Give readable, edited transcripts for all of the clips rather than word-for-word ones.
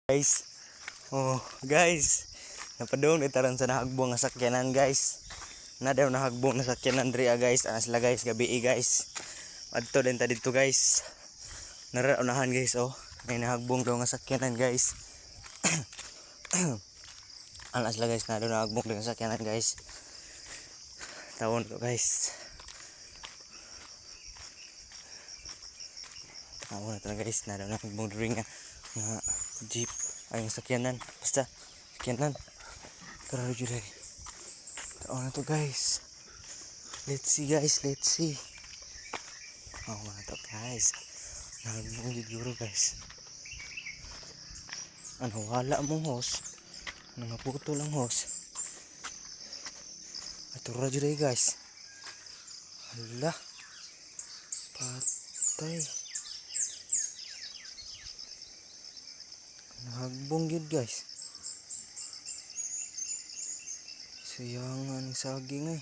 Guys, oh guys, napadong itaran sa nahagbong nga sakyanan guys. Na daw nahagbong na sakyanan diri guys. Ana sila guys gabi guys. Adto din ta dito guys. Naraunahan guys oh. May nahagbong daw nga sakyanan guys. Ana sila guys na daw nahagbong daw nga sakyanan guys. Tawon ko guys. Tawon na to guys na daw nahagbong diri nga jeep ay yung sakyanan, basta sakyanan. Tara jud ay. Taon na to guys. Let's see guys, let's see. Oh na to guys. Nagbong guro guys. Ano wala mong hose. Nangaputo lang hose. Ato ra jud ay guys. Hala. Patay. Nahagbong yun guys. Sayangan saging eh.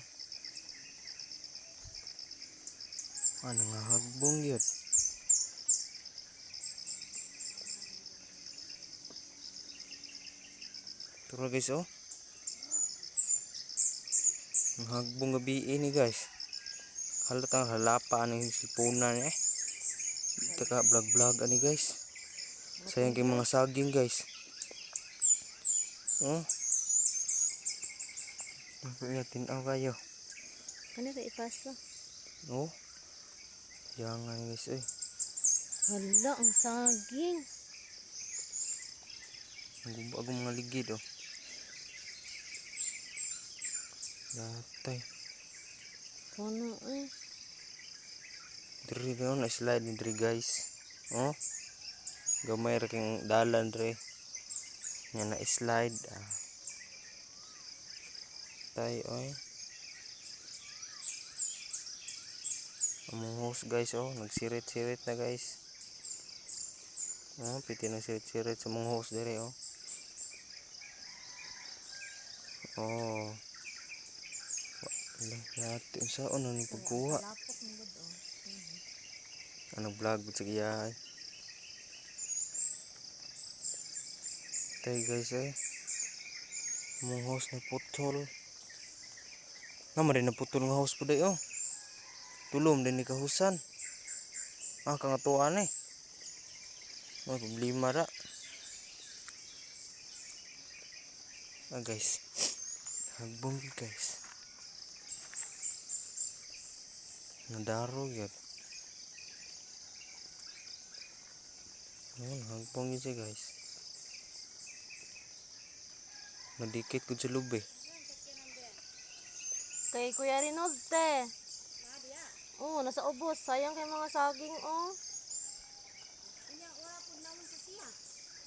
Ano nga hagbong yun. Turo guys oh. Nahagbong gabi ini guys. Halatang halapa ano yung silpunan eh. Taka vlog vlog ani guys. Sayang kay mga saging guys. Oh. Tinaw kayo. Ano ba ipasa? Oh. Jangan guys eh. Hala, ang saging. Ang bagong mga ligid oh. Datay. Ano eh. Diri daw na slide ni diri guys. Oh. Gamay ra king dalan diri. Nga na slide. Tay oy. Among host guys oh, nagsirit-sirit na guys. Oh, piti nagsirit-sirit sa mong host diri oh. Oh. Natin sa ano ni pagkuha. Ano vlog sa giya. Tay guys eh. Mong host na putol. Naman rin na putol nga host po dayo. Tulom din ni kahusan. Kangatuan eh. May problema ra. Guys. Hagbong guys. Nadaro yun. Ayan, hagbong yun siya guys. Madikit ko sa lube. Kay Kuya Rinold te. Oo, nasa ubos. Sayang kay mga saging oh.